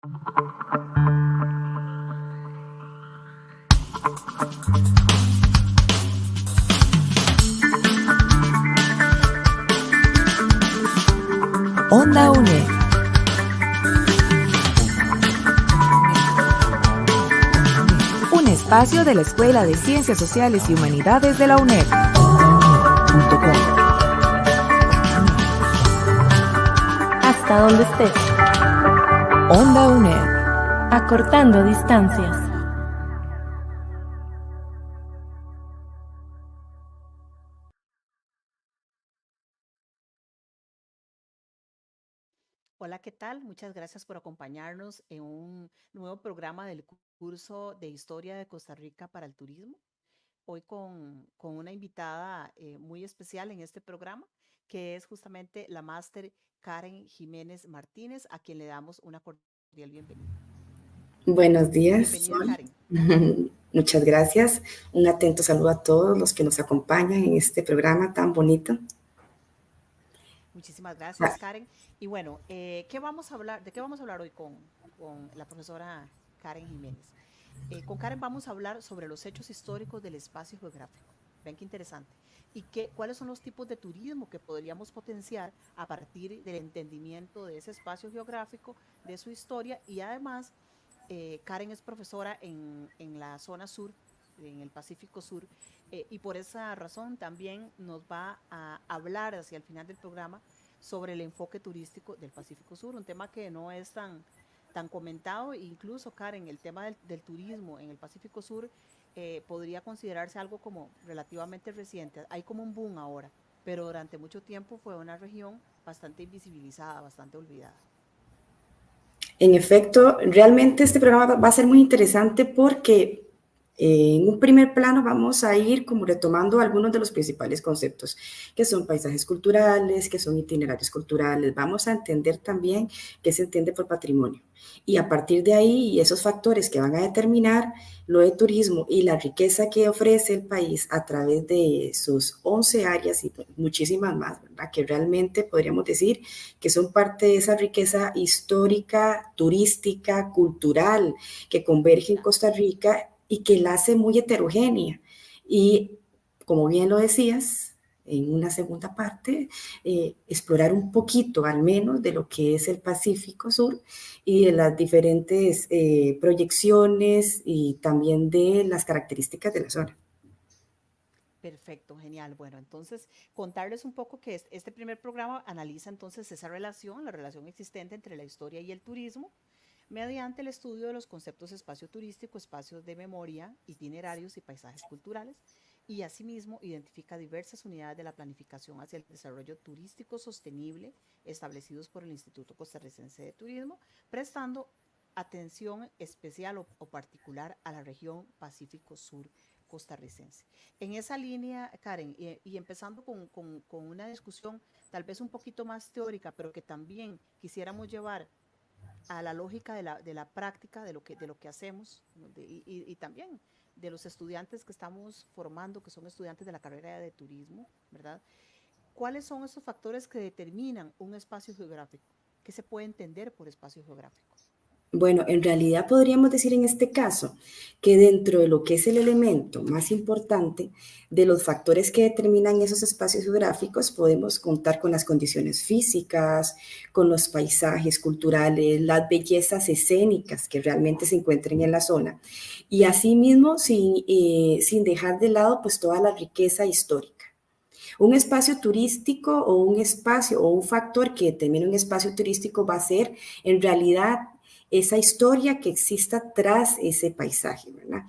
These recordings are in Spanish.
Onda UNED. Un espacio de la Escuela de Ciencias Sociales y Humanidades de la UNED. Hasta donde estés. Onda UNED. Acortando distancias. Hola, ¿qué tal? Muchas gracias por acompañarnos en un nuevo programa del curso de Historia de Costa Rica para el Turismo. Hoy con una invitada muy especial en este programa, que es justamente la máster Karen Jiménez Martínez, a quien le damos una cordial bienvenida. Buenos días. Bienvenida, Karen. Muchas gracias. Un atento saludo a todos los que nos acompañan en este programa tan bonito. Muchísimas gracias, Karen. Y bueno, ¿de qué vamos a hablar hoy con la profesora Karen Jiménez? Con Karen vamos a hablar sobre los hechos históricos del espacio geográfico. Ven qué interesante. Y cuáles son los tipos de turismo que podríamos potenciar a partir del entendimiento de ese espacio geográfico, de su historia. Y además, Karen es profesora en la zona sur, en el Pacífico Sur, y por esa razón también nos va a hablar hacia el final del programa sobre el enfoque turístico del Pacífico Sur, un tema que no es tan comentado. Incluso, Karen, el tema del turismo en el Pacífico Sur podría considerarse algo como relativamente reciente. Hay como un boom ahora, pero durante mucho tiempo fue una región bastante invisibilizada, bastante olvidada. En efecto, realmente este programa va a ser muy interesante porque en un primer plano vamos a ir como retomando algunos de los principales conceptos, que son paisajes culturales, que son itinerarios culturales. Vamos a entender también qué se entiende por patrimonio. Y a partir de ahí, y esos factores que van a determinar lo de turismo y la riqueza que ofrece el país a través de sus 11 áreas y muchísimas más, ¿verdad? Que realmente podríamos decir que son parte de esa riqueza histórica, turística, cultural, que converge en Costa Rica y que la hace muy heterogénea. Y como bien lo decías, en una segunda parte, explorar un poquito al menos de lo que es el Pacífico Sur y de las diferentes proyecciones y también de las características de la zona. Perfecto, genial. Bueno, entonces contarles un poco que este primer programa analiza entonces esa relación, la relación existente entre la historia y el turismo, mediante el estudio de los conceptos espacio turístico, espacios de memoria, itinerarios y paisajes culturales, y asimismo identifica diversas unidades de la planificación hacia el desarrollo turístico sostenible establecidos por el Instituto Costarricense de Turismo, prestando atención especial o particular a la región Pacífico Sur costarricense. En esa línea, Karen, y empezando con una discusión tal vez un poquito más teórica, pero que también quisiéramos llevar a la lógica de la práctica, de lo que hacemos, y también de los estudiantes que estamos formando, que son estudiantes de la carrera de turismo, ¿verdad? ¿Cuáles son esos factores que determinan un espacio geográfico? ¿Qué se puede entender por espacio geográfico? Bueno, en realidad podríamos decir en este caso que dentro de lo que es el elemento más importante de los factores que determinan esos espacios geográficos, podemos contar con las condiciones físicas, con los paisajes culturales, las bellezas escénicas que realmente se encuentran en la zona y asimismo sin dejar de lado pues toda la riqueza histórica. Un espacio turístico o un espacio o un factor que determina un espacio turístico va a ser en realidad esa historia que exista tras ese paisaje, ¿verdad?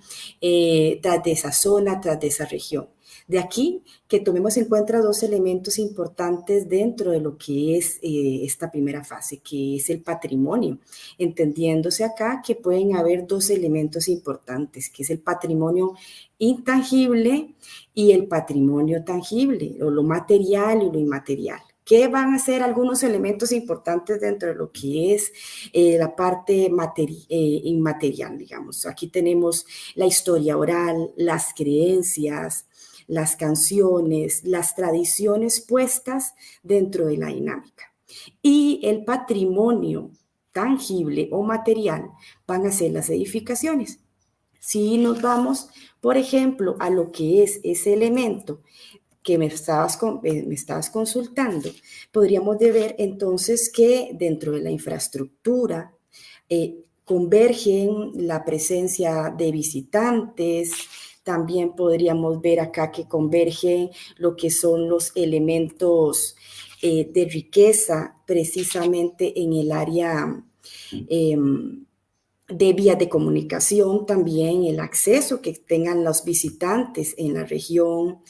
Tras de esa zona, tras de esa región. De aquí que tomemos en cuenta dos elementos importantes dentro de lo que es esta primera fase, que es el patrimonio, entendiéndose acá que pueden haber dos elementos importantes, que es el patrimonio intangible y el patrimonio tangible, o lo material y lo inmaterial. ¿Qué van a ser algunos elementos importantes dentro de lo que es la parte inmaterial, digamos? Aquí tenemos la historia oral, las creencias, las canciones, las tradiciones puestas dentro de la dinámica. Y el patrimonio tangible o material van a ser las edificaciones. Si nos vamos, por ejemplo, a lo que es ese elemento que me estabas consultando, podríamos ver entonces que dentro de la infraestructura convergen la presencia de visitantes. También podríamos ver acá que convergen lo que son los elementos de riqueza precisamente en el área de vías de comunicación, también el acceso que tengan los visitantes en la región,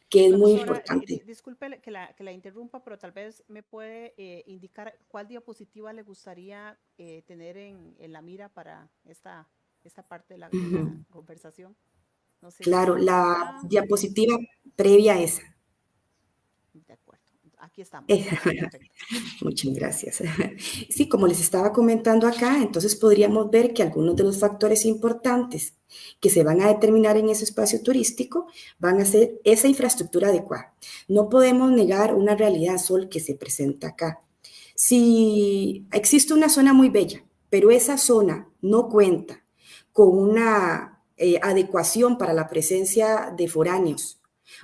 que es muy Profesora, importante. disculpe que la interrumpa, pero tal vez me puede indicar cuál diapositiva le gustaría tener en la mira para esta parte de la conversación. No sé Claro, si la esta, diapositiva previa a esa. de acuerdo. Aquí estamos. Perfecto. Muchas gracias. Sí, como les estaba comentando acá, entonces podríamos ver que algunos de los factores importantes que se van a determinar en ese espacio turístico van a ser esa infraestructura adecuada. No podemos negar una realidad, Sol, que se presenta acá. Si existe una zona muy bella, pero esa zona no cuenta con una adecuación para la presencia de foráneos,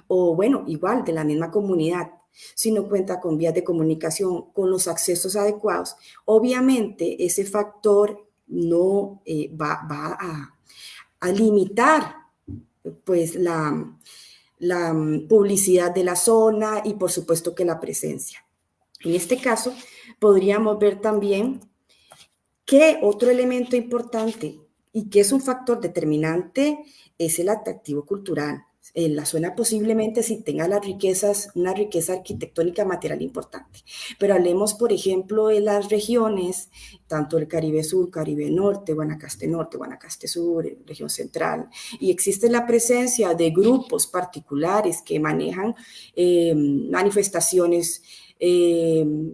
o bueno, igual de la misma comunidad, si no cuenta con vías de comunicación, con los accesos adecuados, obviamente ese factor no va a limitar pues la publicidad de la zona y por supuesto que la presencia. En este caso, podríamos ver también que otro elemento importante y que es un factor determinante es el atractivo cultural. La zona posiblemente sí tenga las riquezas, una riqueza arquitectónica material importante, pero hablemos, por ejemplo, de las regiones, tanto el Caribe Sur, Caribe Norte, Guanacaste Sur, región central, y existe la presencia de grupos particulares que manejan manifestaciones,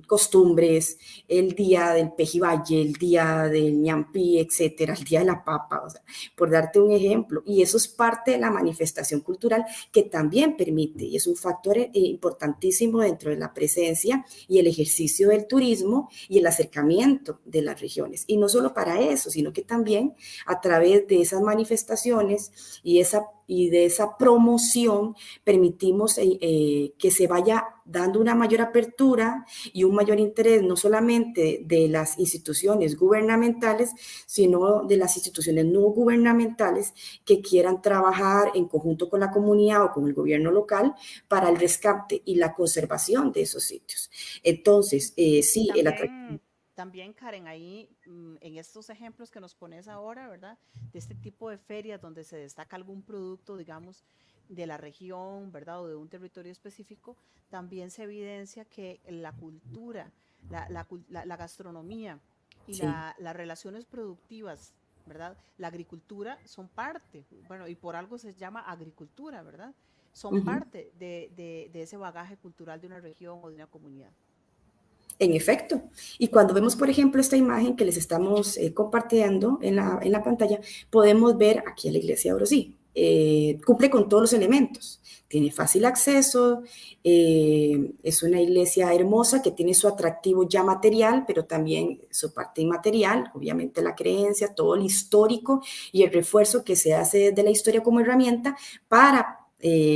costumbres, el día del Pejivalle, el día del ñampí, etcétera, el día de la papa, o sea, por darte un ejemplo. Y eso es parte de la manifestación cultural que también permite, y es un factor importantísimo dentro de la presencia y el ejercicio del turismo y el acercamiento de las regiones. Y no solo para eso, sino que también a través de esas manifestaciones y de esa promoción permitimos que se vaya dando una mayor apertura y un mayor interés no solamente de las instituciones gubernamentales, sino de las instituciones no gubernamentales que quieran trabajar en conjunto con la comunidad o con el gobierno local para el rescate y la conservación de esos sitios. Entonces, sí, el atractivo. También, Karen, ahí en estos ejemplos que nos pones ahora, ¿verdad? De este tipo de ferias donde se destaca algún producto, digamos, de la región, ¿verdad? O de un territorio específico, también se evidencia que la cultura, la gastronomía y Sí. las relaciones productivas, ¿verdad? La agricultura son parte, bueno, y por algo se llama agricultura, ¿verdad? Son Uh-huh. parte de ese bagaje cultural de una región o de una comunidad. En efecto. Y cuando vemos, por ejemplo, esta imagen que les estamos compartiendo en la pantalla, podemos ver aquí a la iglesia de Orosí. Cumple con todos los elementos. Tiene fácil acceso, es una iglesia hermosa que tiene su atractivo ya material, pero también su parte inmaterial, obviamente la creencia, todo el histórico y el refuerzo que se hace de la historia como herramienta para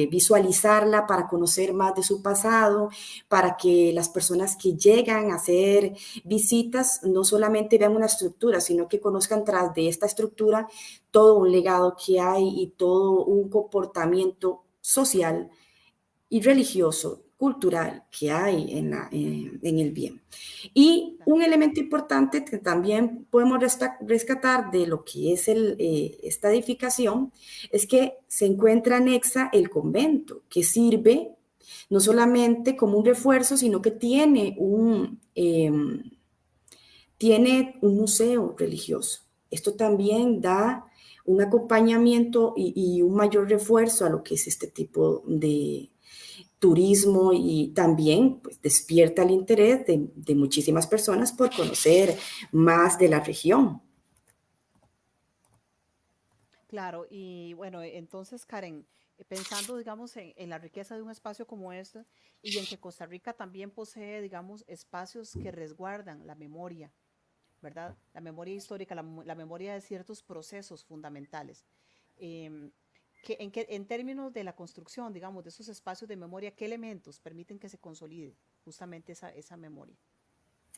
visualizarla, para conocer más de su pasado, para que las personas que llegan a hacer visitas no solamente vean una estructura, sino que conozcan tras de esta estructura todo un legado que hay y todo un comportamiento social y religioso, cultural que hay en el bien. Y un elemento importante que también podemos rescatar de lo que es esta edificación es que se encuentra anexa el convento, que sirve no solamente como un refuerzo, sino que tiene un museo religioso. Esto también da un acompañamiento y un mayor refuerzo a lo que es este tipo de turismo y también pues, despierta el interés de muchísimas personas por conocer más de la región. Claro, y bueno, entonces, Karen, pensando, digamos, en la riqueza de un espacio como este y en que Costa Rica también posee, digamos, espacios que resguardan la memoria, ¿verdad? La memoria histórica, la memoria de ciertos procesos fundamentales. Em, en términos de la construcción, digamos, de esos espacios de memoria, ¿qué elementos permiten que se consolide justamente esa memoria?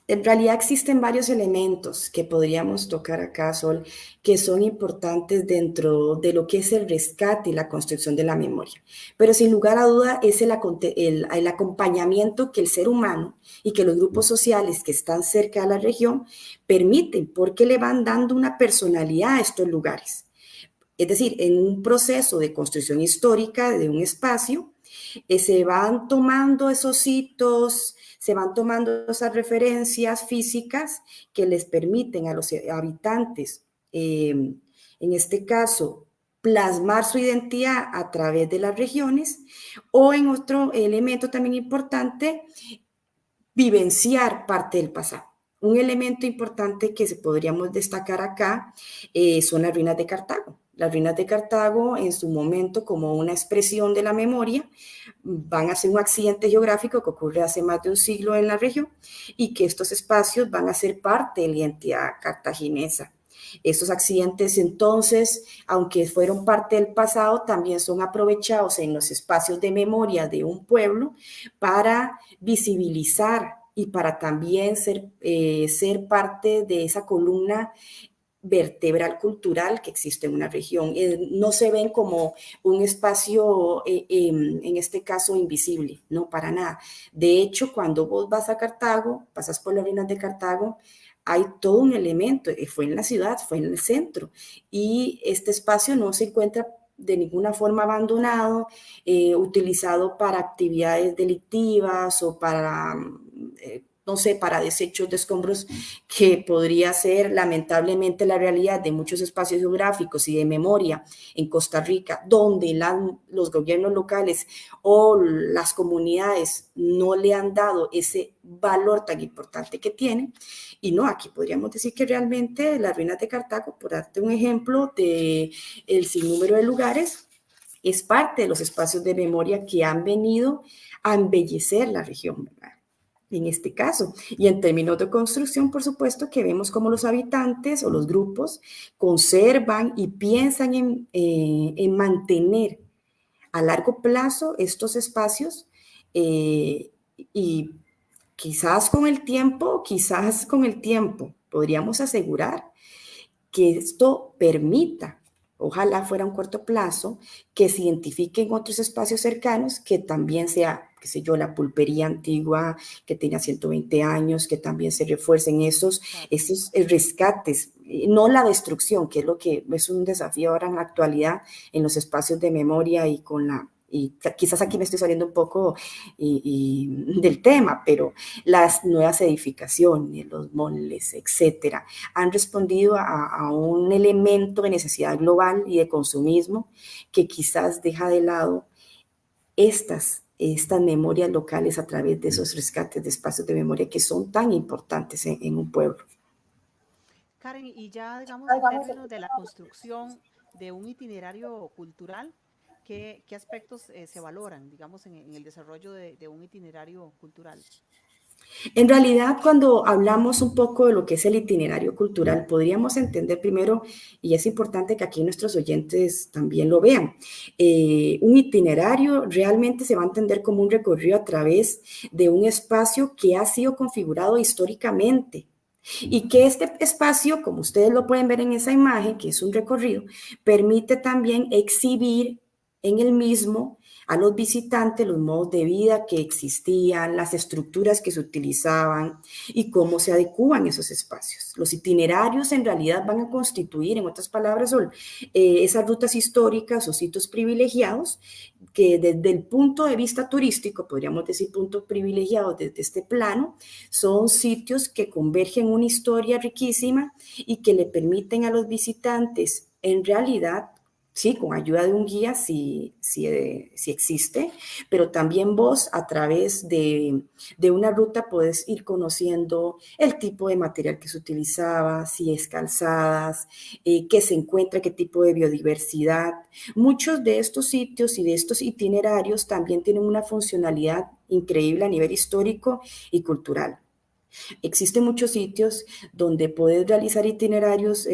En realidad existen varios elementos que podríamos tocar acá, Sol, que son importantes dentro de lo que es el rescate y la construcción de la memoria. Pero sin lugar a duda es el acompañamiento que el ser humano y que los grupos sociales que están cerca de la región permiten, porque le van dando una personalidad a estos lugares. Es decir, en un proceso de construcción histórica de un espacio, se van tomando esos hitos, se van tomando esas referencias físicas que les permiten a los habitantes, en este caso, plasmar su identidad a través de las regiones, o en otro elemento también importante, vivenciar parte del pasado. Un elemento importante que podríamos destacar acá son las ruinas de Cartago. Las ruinas de Cartago, en su momento, como una expresión de la memoria, van a ser un accidente geográfico que ocurre hace más de un siglo en la región y que estos espacios van a ser parte de la identidad cartaginesa. Estos accidentes, entonces, aunque fueron parte del pasado, también son aprovechados en los espacios de memoria de un pueblo para visibilizar y para también ser parte de esa columna vertebral cultural que existe en una región. No se ven como un espacio, en este caso, invisible, no, para nada. De hecho, cuando vos vas a Cartago, pasas por las ruinas de Cartago, hay todo un elemento, fue en la ciudad, fue en el centro, y este espacio no se encuentra de ninguna forma abandonado, utilizado para actividades delictivas o para, no sé, para desechos de escombros, que podría ser lamentablemente la realidad de muchos espacios geográficos y de memoria en Costa Rica, donde los gobiernos locales o las comunidades no le han dado ese valor tan importante que tienen. Y no, aquí podríamos decir que realmente las ruinas de Cartago, por darte un ejemplo de el sinnúmero de lugares, es parte de los espacios de memoria que han venido a embellecer la región, ¿verdad? En este caso. Y en términos de construcción, por supuesto, que vemos cómo los habitantes o los grupos conservan y piensan en mantener a largo plazo estos espacios, y quizás con el tiempo, podríamos asegurar que esto permita, ojalá fuera a un corto plazo, que se identifiquen otros espacios cercanos, que también sea, qué sé yo, la pulpería antigua que tenía 120 años, que también se refuercen esos rescates, no la destrucción, que es lo que es un desafío ahora en la actualidad en los espacios de memoria y quizás aquí me estoy saliendo un poco del tema, pero las nuevas edificaciones, los moles, etcétera, han respondido a un elemento de necesidad global y de consumismo que quizás deja de lado estas memorias locales a través de esos rescates de espacios de memoria que son tan importantes en un pueblo. Karen, y ya digamos en términos de la construcción de un itinerario cultural, ¿qué aspectos se valoran, digamos, en el desarrollo de un itinerario cultural? En realidad, cuando hablamos un poco de lo que es el itinerario cultural, podríamos entender primero, y es importante que aquí nuestros oyentes también lo vean, un itinerario realmente se va a entender como un recorrido a través de un espacio que ha sido configurado históricamente. Y que este espacio, como ustedes lo pueden ver en esa imagen, que es un recorrido, permite también exhibir en el mismo a los visitantes los modos de vida que existían, las estructuras que se utilizaban y cómo se adecuan esos espacios. Los itinerarios en realidad van a constituir, en otras palabras, son esas rutas históricas o sitios privilegiados que desde el punto de vista turístico, podríamos decir puntos privilegiados desde este plano, son sitios que convergen una historia riquísima y que le permiten a los visitantes, en realidad, sí, con ayuda de un guía, si existe, pero también vos a través de una ruta puedes ir conociendo el tipo de material que se utilizaba, si es calzadas, qué se encuentra, qué tipo de biodiversidad. Muchos de estos sitios y de estos itinerarios también tienen una funcionalidad increíble a nivel histórico y cultural. Existen muchos sitios donde puedes realizar itinerarios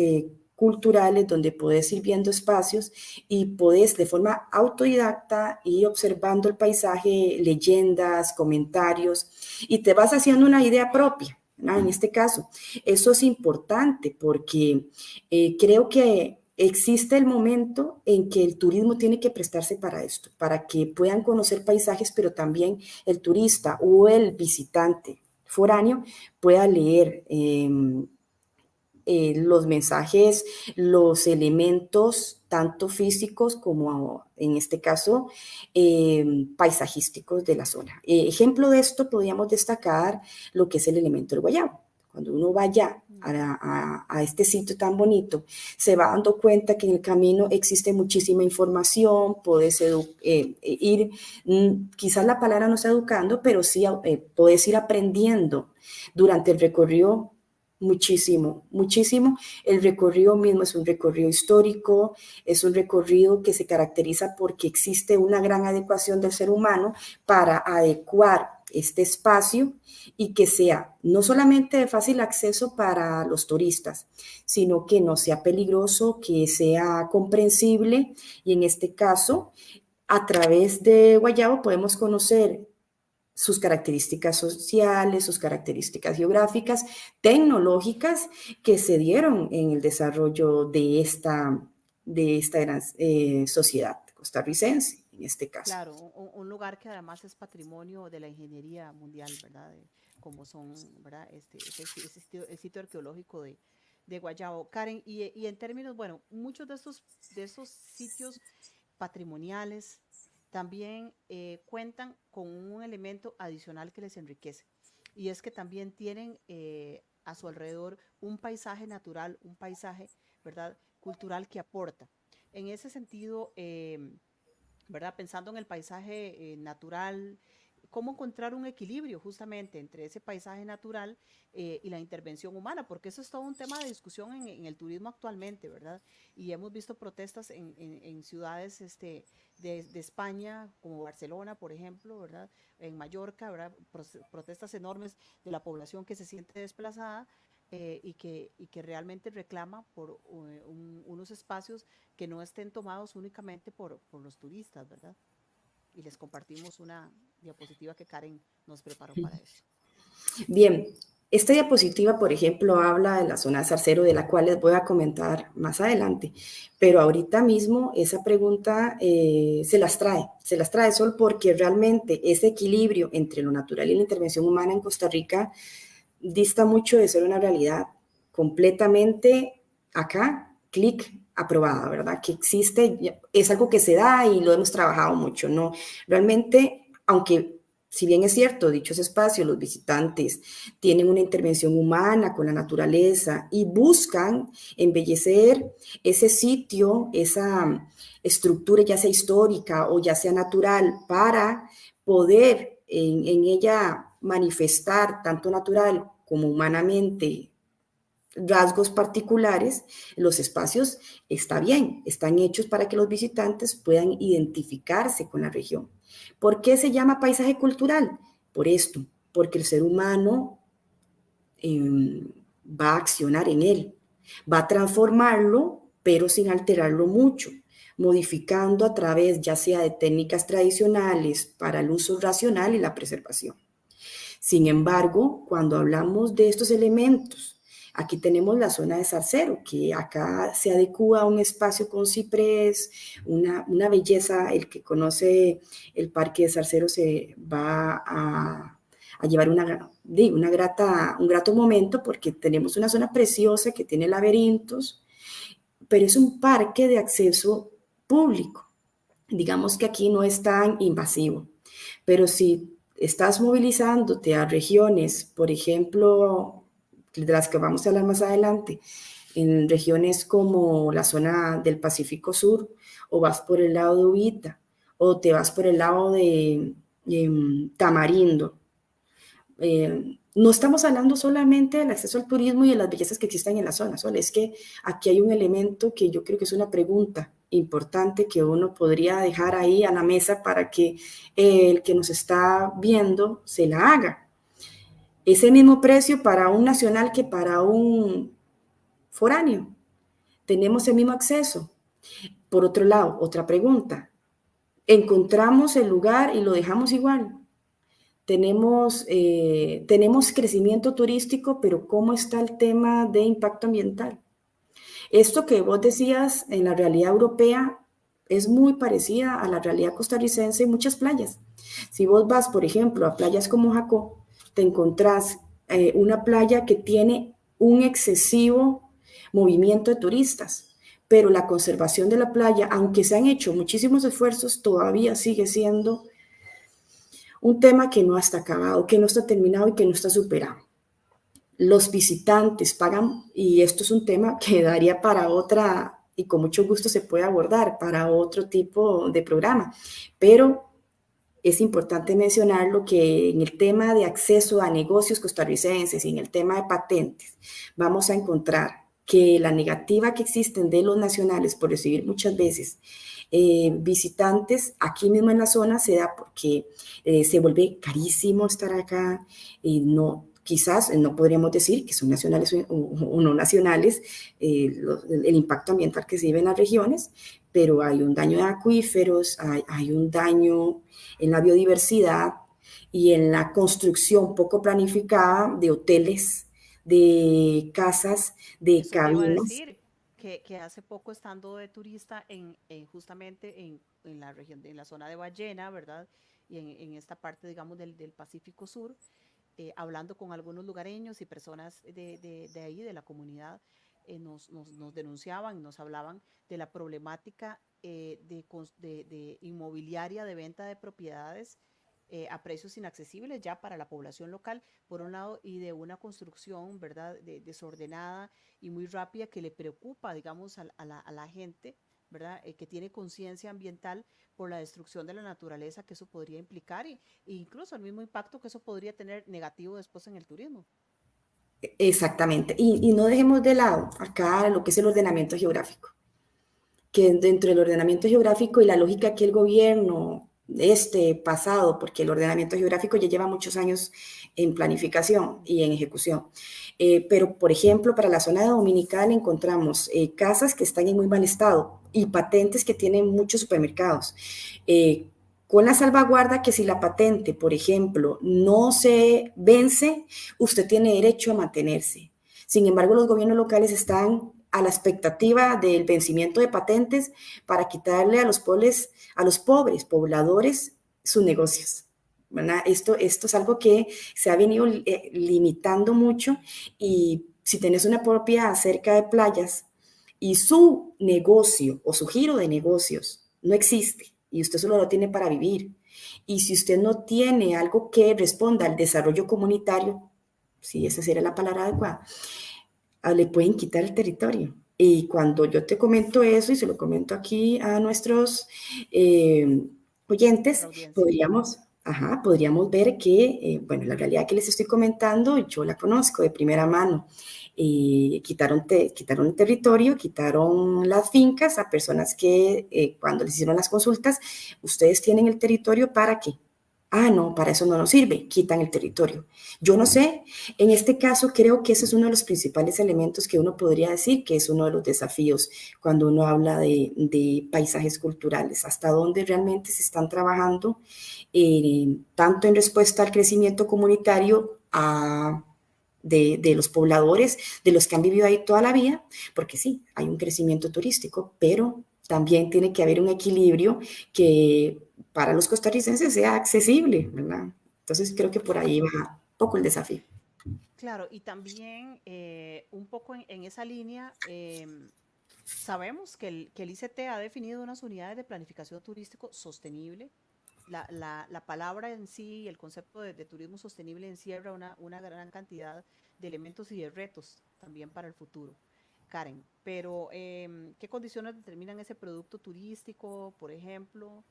culturales, donde puedes ir viendo espacios y puedes de forma autodidacta ir observando el paisaje, leyendas, comentarios, y te vas haciendo una idea propia, ¿no? En este caso, eso es importante porque creo que existe el momento en que el turismo tiene que prestarse para esto, para que puedan conocer paisajes, pero también el turista o el visitante foráneo pueda leer los mensajes, los elementos, tanto físicos como en este caso paisajísticos de la zona. Ejemplo de esto podríamos destacar lo que es el elemento del guayabo. Cuando uno vaya a este sitio tan bonito, se va dando cuenta que en el camino existe muchísima información, puedes ir, quizás la palabra no sea educando, pero sí puedes ir aprendiendo durante el recorrido muchísimo, muchísimo. El recorrido mismo es un recorrido histórico, es un recorrido que se caracteriza porque existe una gran adecuación del ser humano para adecuar este espacio y que sea no solamente de fácil acceso para los turistas, sino que no sea peligroso, que sea comprensible, y en este caso, a través de Guayabo podemos conocer sus características sociales, sus características geográficas, tecnológicas que se dieron en el desarrollo de esta gran sociedad costarricense, en este caso. Claro, un lugar que además es patrimonio de la ingeniería mundial, ¿verdad? Como son, ¿verdad? El sitio arqueológico de Guayabo. Karen, y en términos, bueno, muchos de esos sitios patrimoniales también cuentan con un elemento adicional que les enriquece. Y es que también tienen a su alrededor un paisaje natural, un paisaje, ¿verdad?, cultural que aporta. En ese sentido, ¿verdad? Pensando en el paisaje natural, cómo encontrar un equilibrio justamente entre ese paisaje natural y la intervención humana, porque eso es todo un tema de discusión en el turismo actualmente, ¿verdad? Y hemos visto protestas en ciudades de España, como Barcelona, por ejemplo, ¿verdad? En Mallorca, ¿verdad? Protestas enormes de la población que se siente desplazada y que realmente reclama por unos espacios que no estén tomados únicamente por los turistas, ¿verdad? Y les compartimos una diapositiva que Karen nos preparó para eso. Bien, esta diapositiva, por ejemplo, habla de la zona de Zarcero, de la cual les voy a comentar más adelante, pero ahorita mismo esa pregunta se las trae solo porque realmente ese equilibrio entre lo natural y la intervención humana en Costa Rica dista mucho de ser una realidad completamente acá, clic, aprobada, ¿verdad? Que existe, es algo que se da y lo hemos trabajado mucho, ¿no? Realmente, aunque si bien es cierto, dichos espacios, los visitantes tienen una intervención humana con la naturaleza y buscan embellecer ese sitio, esa estructura, ya sea histórica o ya sea natural, para poder en ella manifestar tanto natural como humanamente rasgos particulares, los espacios está bien, están hechos para que los visitantes puedan identificarse con la región. ¿Por qué se llama paisaje cultural? Por esto, porque el ser humano va a accionar en él, va a transformarlo, pero sin alterarlo mucho, modificando a través ya sea de técnicas tradicionales para el uso racional y la preservación. Sin embargo, cuando hablamos de estos elementos, aquí tenemos la zona de Zarcero, que acá se adecúa a un espacio con ciprés, una belleza. El que conoce el parque de Zarcero se va a llevar un grato momento, porque tenemos una zona preciosa que tiene laberintos, pero es un parque de acceso público. Digamos que aquí no es tan invasivo, pero si estás movilizándote a regiones, por ejemplo, de las que vamos a hablar más adelante, en regiones como la zona del Pacífico Sur, o vas por el lado de Ubita, o te vas por el lado de Tamarindo. No estamos hablando solamente del acceso al turismo y de las bellezas que existen en la zona, solo es que aquí hay un elemento que yo creo que es una pregunta importante que uno podría dejar ahí a la mesa para que el que nos está viendo se la haga. Es el mismo precio para un nacional que para un foráneo. Tenemos el mismo acceso. Por otro lado, otra pregunta. ¿Encontramos el lugar y lo dejamos igual? Tenemos crecimiento turístico, pero ¿cómo está el tema de impacto ambiental? Esto que vos decías en la realidad europea es muy parecida a la realidad costarricense en muchas playas. Si vos vas, por ejemplo, a playas como Jacó, te encontrás una playa que tiene un excesivo movimiento de turistas, pero la conservación de la playa, aunque se han hecho muchísimos esfuerzos, todavía sigue siendo un tema que no está acabado, que no está terminado y que no está superado. Los visitantes pagan, y esto es un tema que daría para otra, y con mucho gusto se puede abordar para otro tipo de programa, pero es importante mencionarlo que en el tema de acceso a negocios costarricenses y en el tema de patentes, vamos a encontrar que la negativa que existen de los nacionales por recibir muchas veces visitantes aquí mismo en la zona se da porque se vuelve carísimo estar acá, no, quizás no podríamos decir que son nacionales o no nacionales, el impacto ambiental que se vive en las regiones, pero hay un daño de acuíferos, hay un daño en la biodiversidad y en la construcción poco planificada de hoteles, de casas, de Eso te iba a cabinas. decir, que hace poco estando de turista justamente en la región, en la zona de Ballena, ¿verdad? Y en esta parte, digamos, del Pacífico Sur, hablando con algunos lugareños y personas de ahí, de la comunidad, nos denunciaban, nos hablaban de la problemática de inmobiliaria de venta de propiedades a precios inaccesibles ya para la población local, por un lado, y de una construcción, ¿verdad?, desordenada y muy rápida que le preocupa, digamos, a la gente, ¿verdad?, que tiene conciencia ambiental por la destrucción de la naturaleza que eso podría implicar e incluso el mismo impacto que eso podría tener negativo después en el turismo. Exactamente. Y no dejemos de lado acá lo que es el ordenamiento geográfico, que dentro del ordenamiento geográfico y la lógica que el gobierno pasado, porque el ordenamiento geográfico ya lleva muchos años en planificación y en ejecución. Pero, por ejemplo, para la zona de Dominical encontramos casas que están en muy mal estado y patentes que tienen muchos supermercados. Con la salvaguarda que si la patente, por ejemplo, no se vence, usted tiene derecho a mantenerse. Sin embargo, los gobiernos locales están a la expectativa del vencimiento de patentes para quitarle a los pobres pobladores sus negocios. ¿Verdad? Esto es algo que se ha venido limitando mucho y si tenés una propiedad cerca de playas y su negocio o su giro de negocios no existe y usted solo lo tiene para vivir y si usted no tiene algo que responda al desarrollo comunitario, si esa sería la palabra adecuada, le pueden quitar el territorio. Y cuando yo te comento eso, y se lo comento aquí a nuestros Nuestra oyentes, audiencia. podríamos ver que, bueno, la realidad que les estoy comentando, yo la conozco de primera mano. Quitaron el territorio, quitaron las fincas a personas que cuando les hicieron las consultas, ustedes tienen el territorio para qué. Ah, no, para eso no nos sirve, quitan el territorio. Yo no sé, en este caso creo que ese es uno de los principales elementos que uno podría decir que es uno de los desafíos cuando uno habla de paisajes culturales, hasta dónde realmente se están trabajando, tanto en respuesta al crecimiento comunitario de los pobladores, de los que han vivido ahí toda la vida, porque sí, hay un crecimiento turístico, pero también tiene que haber un equilibrio que para los costarricenses sea accesible, ¿verdad? Entonces creo que por ahí va un poco el desafío. Claro, y también un poco en esa línea, sabemos que el ICT ha definido unas unidades de planificación turístico sostenible. La palabra en sí, el concepto de turismo sostenible encierra una gran cantidad de elementos y de retos también para el futuro, Karen. Pero, ¿qué condiciones determinan ese producto turístico, por ejemplo?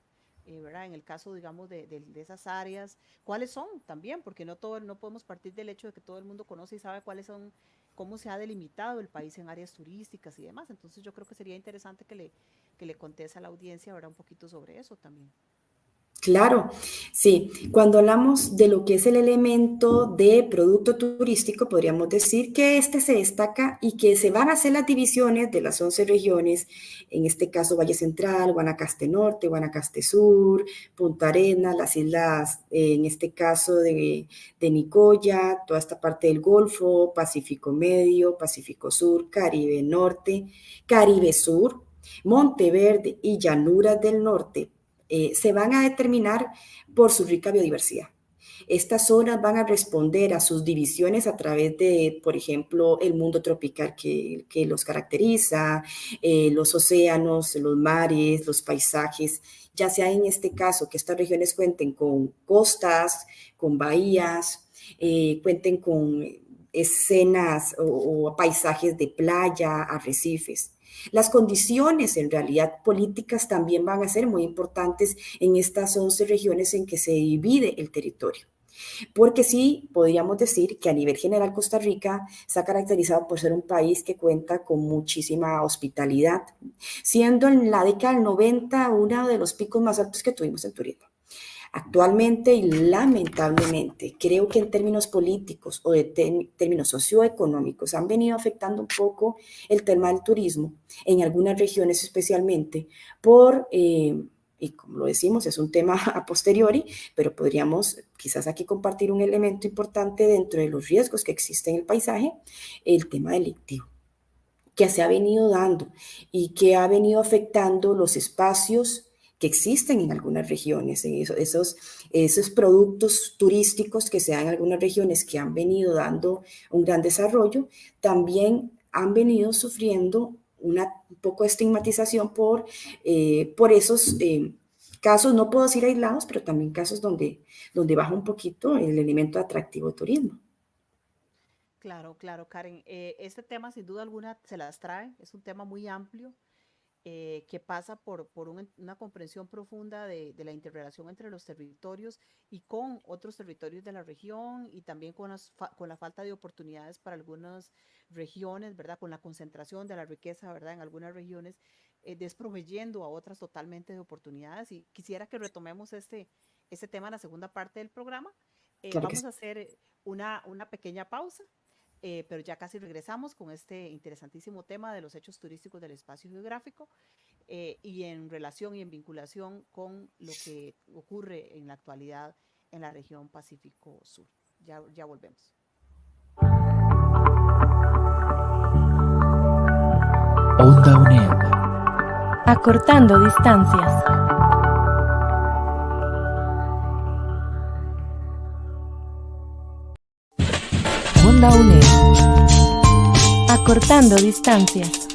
¿Verdad? En el caso, digamos, de esas áreas, ¿cuáles son también? Porque no podemos partir del hecho de que todo el mundo conoce y sabe cuáles son, cómo se ha delimitado el país en áreas turísticas y demás. Entonces, yo creo que sería interesante que le conteste a la audiencia, ¿verdad? Un poquito sobre eso también. Claro, sí. Cuando hablamos de lo que es el elemento de producto turístico, podríamos decir que este se destaca y que se van a hacer las divisiones de las 11 regiones, en este caso Valle Central, Guanacaste Norte, Guanacaste Sur, Punta Arenas, las islas, en este caso de Nicoya, toda esta parte del Golfo, Pacífico Medio, Pacífico Sur, Caribe Norte, Caribe Sur, Monteverde y Llanuras del Norte. Se van a determinar por su rica biodiversidad. Estas zonas van a responder a sus divisiones a través de, por ejemplo, el mundo tropical que los caracteriza, los océanos, los mares, los paisajes, ya sea en este caso que estas regiones cuenten con costas, con bahías, cuenten con escenas o paisajes de playa, arrecifes. Las condiciones, en realidad, políticas también van a ser muy importantes en estas 11 regiones en que se divide el territorio. Porque sí, podríamos decir que a nivel general Costa Rica se ha caracterizado por ser un país que cuenta con muchísima hospitalidad, siendo en la década del 90 uno de los picos más altos que tuvimos en turismo. Actualmente y lamentablemente, creo que en términos políticos o de términos socioeconómicos han venido afectando un poco el tema del turismo, en algunas regiones especialmente, y como lo decimos, es un tema a posteriori, pero podríamos quizás aquí compartir un elemento importante dentro de los riesgos que existen en el paisaje, el tema delictivo que se ha venido dando y que ha venido afectando los espacios que existen en algunas regiones, en esos productos turísticos que se dan en algunas regiones que han venido dando un gran desarrollo, también han venido sufriendo un poco de estigmatización por esos casos, no puedo decir aislados, pero también casos donde baja un poquito el elemento atractivo de turismo. Claro, claro, Karen. Este tema sin duda alguna se las trae, es un tema muy amplio que pasa por una comprensión profunda de la interrelación entre los territorios y con otros territorios de la región y también con la falta de oportunidades para algunas regiones, ¿verdad? Con la concentración de la riqueza, ¿verdad? En algunas regiones, desproveyendo a otras totalmente de oportunidades. Y quisiera que retomemos este tema en la segunda parte del programa. Claro que Vamos sí. a hacer una pequeña pausa. Pero ya casi regresamos con este interesantísimo tema de los hechos turísticos del espacio geográfico y en relación y en vinculación con lo que ocurre en la actualidad en la región Pacífico Sur. Ya volvemos. Onda UNED. Acortando distancias. Onda UNED. Acortando distancias.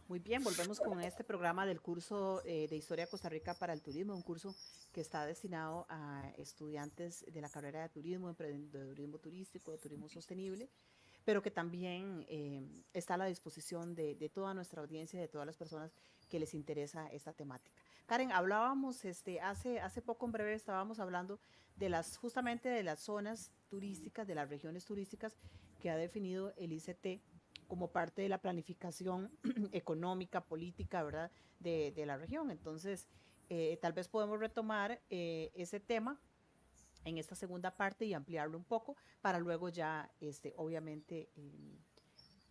Muy bien, volvemos con este programa del curso de Historia de Costa Rica para el Turismo, un curso que está destinado a estudiantes de la carrera de turismo, emprendedurismo turístico, de turismo sostenible, pero que también está a la disposición de toda nuestra audiencia, de todas las personas que les interesa esta temática. Karen, hablábamos hace poco en breve, estábamos hablando justamente de las zonas turísticas, de las regiones turísticas que ha definido el ICT como parte de la planificación económica, política, ¿verdad?, de la región. Entonces, tal vez podemos retomar ese tema en esta segunda parte y ampliarlo un poco para luego ya, obviamente,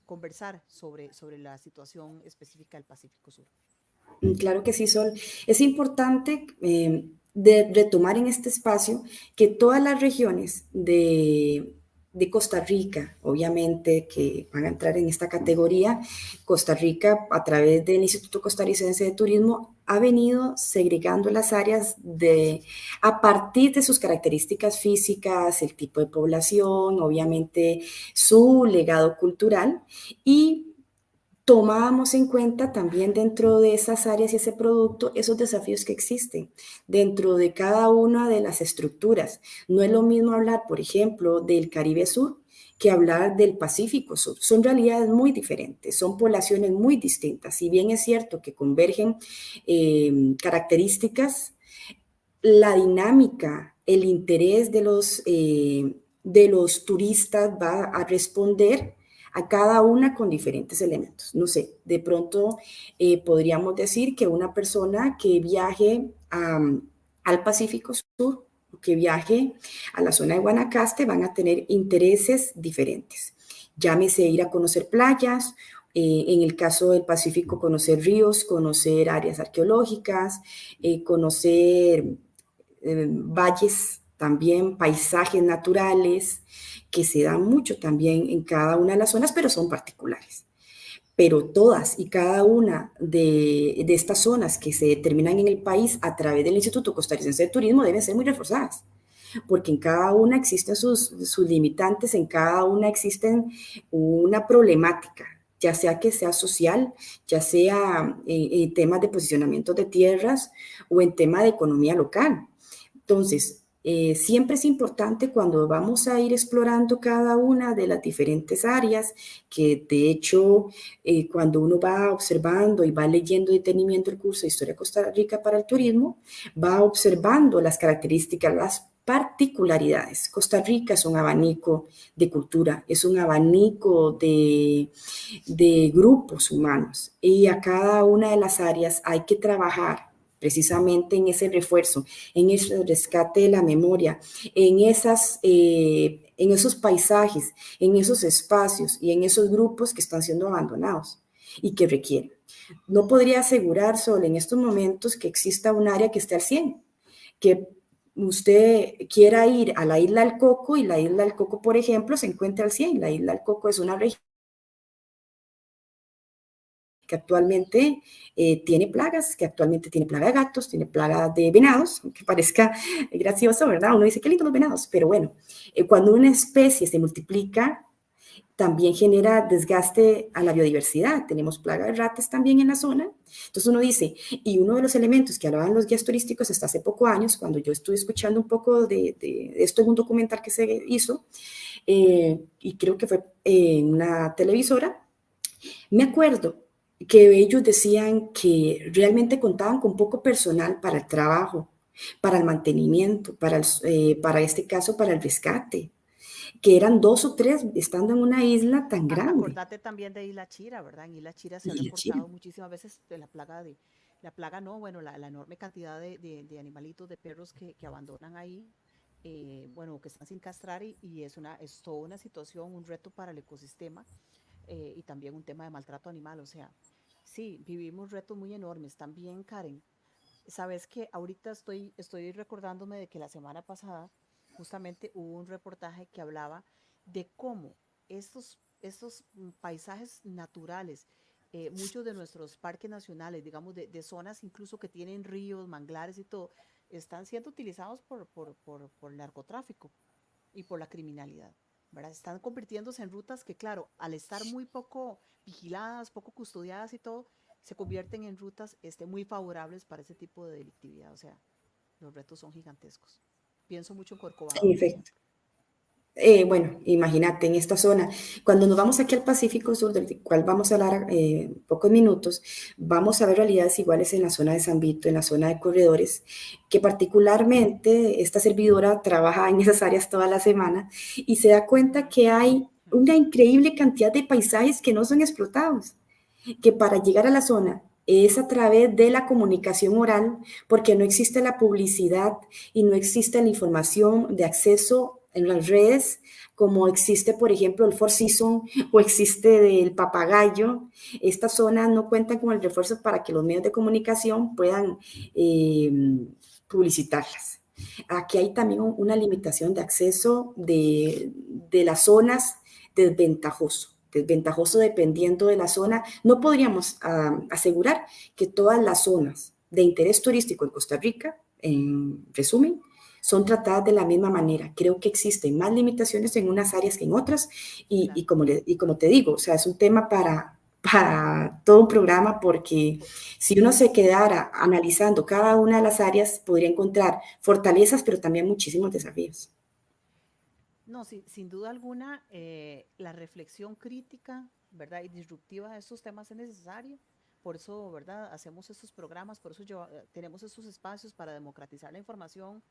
conversar sobre la situación específica del Pacífico Sur. Claro que sí, Sol. Es importante de retomar en este espacio que todas las regiones de Costa Rica, obviamente que van a entrar en esta categoría, Costa Rica a través del Instituto Costarricense de Turismo ha venido segregando las áreas a partir de sus características físicas, el tipo de población, obviamente su legado cultural y tomábamos en cuenta también dentro de esas áreas y ese producto esos desafíos que existen dentro de cada una de las estructuras. No es lo mismo hablar, por ejemplo, del Caribe Sur que hablar del Pacífico Sur. Son realidades muy diferentes, son poblaciones muy distintas. Si bien es cierto que convergen características, la dinámica, el interés de los turistas va a responder a cada una con diferentes elementos. No sé, de pronto podríamos decir que una persona que viaje al Pacífico Sur, que viaje a la zona de Guanacaste, van a tener intereses diferentes. Llámese ir a conocer playas, en el caso del Pacífico, conocer ríos, conocer áreas arqueológicas, conocer valles, también paisajes naturales, que se dan mucho también en cada una de las zonas, pero son particulares. Pero todas y cada una de estas zonas que se determinan en el país a través del Instituto Costarricense de Turismo deben ser muy reforzadas, porque en cada una existen sus limitantes, en cada una existen una problemática, ya sea que sea social, ya sea en temas de posicionamiento de tierras o en tema de economía local. Entonces, siempre es importante cuando vamos a ir explorando cada una de las diferentes áreas, que de hecho, cuando uno va observando y va leyendo detenimiento el curso de Historia de Costa Rica para el turismo, va observando las características, las particularidades. Costa Rica es un abanico de cultura, es un abanico de grupos humanos, y a cada una de las áreas hay que trabajar precisamente en ese refuerzo, en ese rescate de la memoria, en esos paisajes, en esos espacios y en esos grupos que están siendo abandonados y que requieren. No podría asegurar solo en estos momentos que exista un área que esté al 100, que usted quiera ir a la Isla del Coco y la Isla del Coco, por ejemplo, se encuentra al 100. La Isla del Coco es una región que actualmente tiene plagas, que actualmente tiene plaga de gatos, tiene plaga de venados, aunque parezca gracioso, ¿verdad? Uno dice, qué lindo los venados, pero bueno, cuando una especie se multiplica, también genera desgaste a la biodiversidad. Tenemos plaga de ratas también en la zona. Entonces uno dice, y uno de los elementos que hablaban los guías turísticos hasta hace pocos años, cuando yo estuve escuchando un poco de esto en un documental que se hizo, y creo que fue en una televisora, me acuerdo que ellos decían que realmente contaban con poco personal para el trabajo, para el mantenimiento, para este caso, para el rescate, que eran 2 o 3 estando en una isla tan grande. Acordate también de Isla Chira, ¿verdad? En Isla Chira se ha Y la China. reportado muchísimas veces de la plaga no, bueno, la enorme cantidad de animalitos, de perros que abandonan ahí, bueno, que están sin castrar y es toda una situación, un reto para el ecosistema, y también un tema de maltrato animal, o sea, sí, vivimos retos muy enormes. También, Karen, sabes que ahorita estoy recordándome de que la semana pasada justamente hubo un reportaje que hablaba de cómo estos paisajes naturales, muchos de nuestros parques nacionales, digamos, de zonas incluso que tienen ríos, manglares y todo, están siendo utilizados por el narcotráfico y por la criminalidad, ¿verdad? Están convirtiéndose en rutas que, claro, al estar muy poco vigiladas, poco custodiadas y todo, se convierten en rutas muy favorables para ese tipo de delictividad. O sea, los retos son gigantescos. Pienso mucho en En Corcovado, por efecto. ejemplo. Bueno, imagínate, en esta zona, cuando nos vamos aquí al Pacífico Sur, del cual vamos a hablar pocos minutos, vamos a ver realidades iguales en la zona de San Vito, en la zona de corredores, que particularmente esta servidora trabaja en esas áreas toda la semana y se da cuenta que hay una increíble cantidad de paisajes que no son explotados, que para llegar a la zona es a través de la comunicación oral, porque no existe la publicidad y no existe la información de acceso en las redes, como existe, por ejemplo, el Four Seasons o existe el Papagayo. Estas zonas no cuentan con el refuerzo para que los medios de comunicación puedan eh, publicitarlas. Aquí hay también una limitación de acceso de las zonas desventajoso dependiendo de la zona. No podríamos asegurar que todas las zonas de interés turístico en Costa Rica, en resumen, son tratadas de la misma manera. Creo que existen más limitaciones en unas áreas que en otras y Claro. como te digo, o sea, es un tema para todo un programa, porque si uno se quedara analizando cada una de las áreas, podría encontrar fortalezas, pero también muchísimos desafíos. No, sin duda alguna, la reflexión crítica, ¿verdad? Y disruptiva de estos temas es necesaria. Por eso, ¿verdad? Hacemos estos programas, por eso tenemos estos espacios para democratizar la información,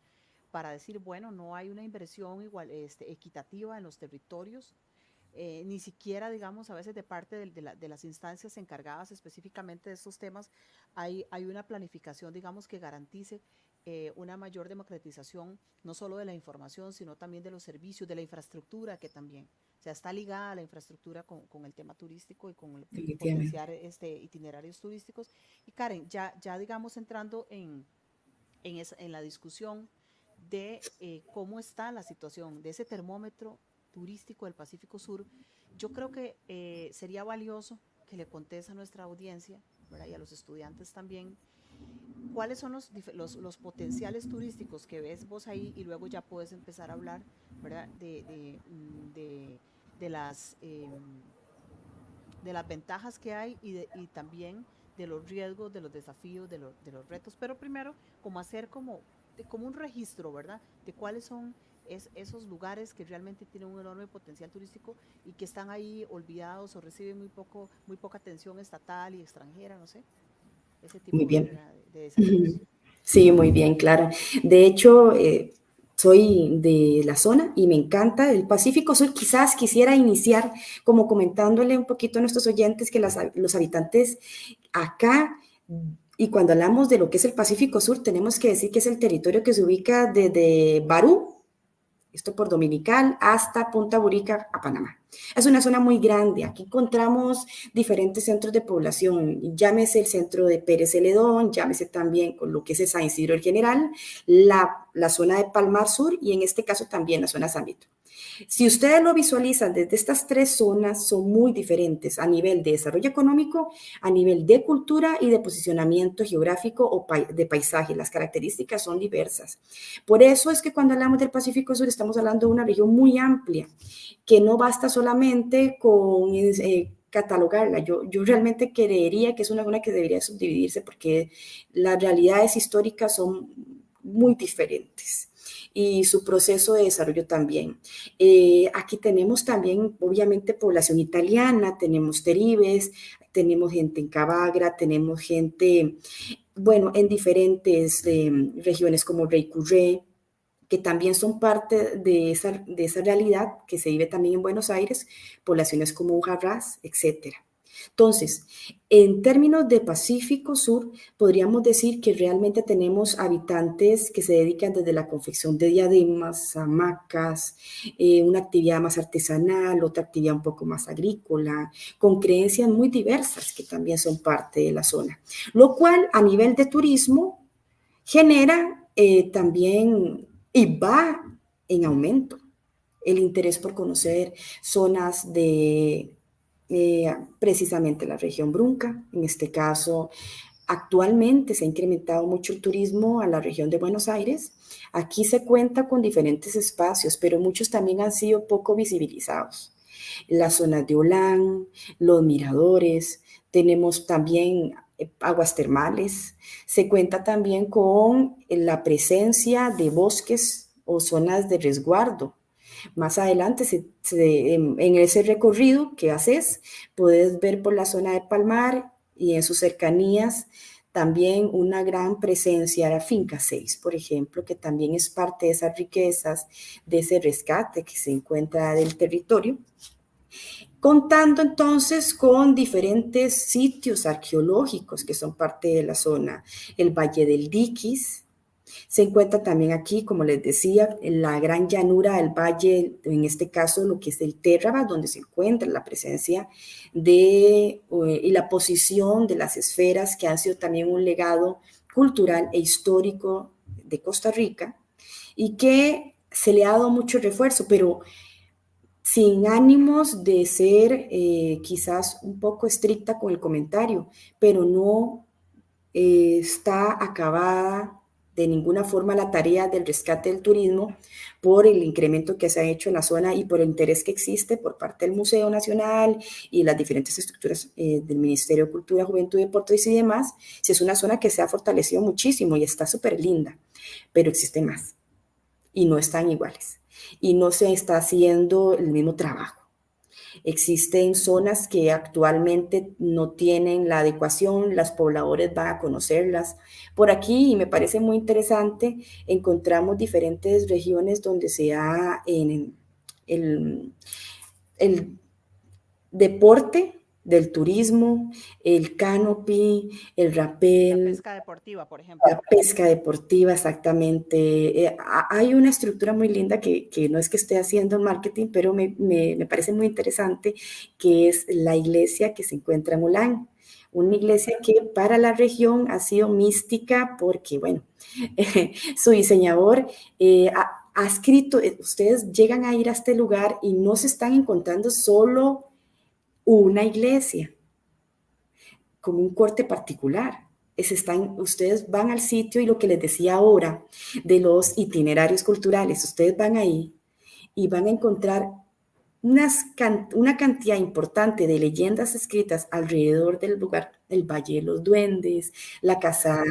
para decir, bueno, no hay una inversión igual, equitativa en los territorios, ni siquiera, digamos, a veces de parte de las instancias encargadas específicamente de estos temas, hay una planificación, digamos, que garantice una mayor democratización, no solo de la información, sino también de los servicios, de la infraestructura, que también, o sea, está ligada a la infraestructura con el tema turístico y con el definitivamente. potenciar itinerarios turísticos. Y Karen, ya digamos, entrando en la discusión de cómo está la situación de ese termómetro turístico del Pacífico Sur, yo creo que sería valioso que le contes a nuestra audiencia, ¿verdad? Y a los estudiantes también, cuáles son los potenciales turísticos que ves vos ahí, y luego ya puedes empezar a hablar, ¿verdad? De las, de las ventajas que hay y también de los riesgos, de los desafíos, de los retos, pero primero como hacer como un registro, ¿verdad? De cuáles son esos lugares que realmente tienen un enorme potencial turístico y que están ahí olvidados o reciben muy poca atención estatal y extranjera, no sé, ese Muy tipo bien. de desafíos. Sí, muy bien, Clara. De hecho, soy de la zona y me encanta el Pacífico Sur. Quizás quisiera iniciar como comentándole un poquito a nuestros oyentes que los habitantes acá, y cuando hablamos de lo que es el Pacífico Sur, tenemos que decir que es el territorio que se ubica desde Barú, esto por Dominical, hasta Punta Burica, a Panamá. Es una zona muy grande. Aquí encontramos diferentes centros de población. Llámese el centro de Pérez Celedón, llámese también con lo que es el San Isidro el General, la zona de Palmar Sur y en este caso también la zona San Vito. Si ustedes lo visualizan desde estas tres zonas, son muy diferentes a nivel de desarrollo económico, a nivel de cultura y de posicionamiento geográfico o de paisaje. Las características son diversas. Por eso es que cuando hablamos del Pacífico Sur estamos hablando de una región muy amplia, que no basta solamente con catalogarla. Yo realmente creería que es una zona que debería subdividirse porque las realidades históricas son muy diferentes y su proceso de desarrollo también. Aquí tenemos también, obviamente, población italiana, tenemos teribes, tenemos gente en Cavagra, tenemos gente, bueno, en diferentes regiones como Reycurré, que también son parte de esa realidad que se vive también en Buenos Aires, poblaciones como Ujarrás, etcétera. Entonces, en términos de Pacífico Sur, podríamos decir que realmente tenemos habitantes que se dedican desde la confección de diademas, hamacas, una actividad más artesanal, otra actividad un poco más agrícola, con creencias muy diversas que también son parte de la zona, lo cual a nivel de turismo genera también y va en aumento el interés por conocer zonas de precisamente la región Brunca. En este caso, actualmente se ha incrementado mucho el turismo a la región de Buenos Aires. Aquí se cuenta con diferentes espacios, pero muchos también han sido poco visibilizados. Las zonas de Olán, los miradores, tenemos también aguas termales. Se cuenta también con la presencia de bosques o zonas de resguardo. Más adelante, en ese recorrido que haces, puedes ver por la zona de Palmar y en sus cercanías también una gran presencia de la Finca 6, por ejemplo, que también es parte de esas riquezas, de ese rescate que se encuentra del territorio. Contando entonces con diferentes sitios arqueológicos que son parte de la zona, el Valle del Diquis. Se encuentra también aquí, como les decía, en la gran llanura del valle, en este caso lo que es el Térraba, donde se encuentra la presencia y la posición de las esferas que han sido también un legado cultural e histórico de Costa Rica y que se le ha dado mucho refuerzo, pero sin ánimos de ser quizás un poco estricta con el comentario, pero no está acabada de ninguna forma la tarea del rescate del turismo por el incremento que se ha hecho en la zona y por el interés que existe por parte del Museo Nacional y las diferentes estructuras del Ministerio de Cultura, Juventud y Deportes y demás. Sí, es una zona que se ha fortalecido muchísimo y está súper linda, pero existe más y no están iguales y no se está haciendo el mismo trabajo. Existen zonas que actualmente no tienen la adecuación, los pobladores van a conocerlas. Por aquí, y me parece muy interesante, encontramos diferentes regiones donde se ha el deporte del turismo, el canopy, el La rappel, pesca deportiva, por ejemplo. la pesca deportiva, exactamente. Hay una estructura muy linda que no es que esté haciendo marketing, pero me parece muy interesante, que es la iglesia que se encuentra en Ulán. Una iglesia que para la región ha sido mística porque, bueno, su diseñador ha escrito, ustedes llegan a ir a este lugar y no se están encontrando solo una iglesia con un corte particular. Ustedes van al sitio y lo que les decía ahora de los itinerarios culturales, ustedes van ahí y van a encontrar una cantidad importante de leyendas escritas alrededor del lugar, el Valle de los Duendes, la Casa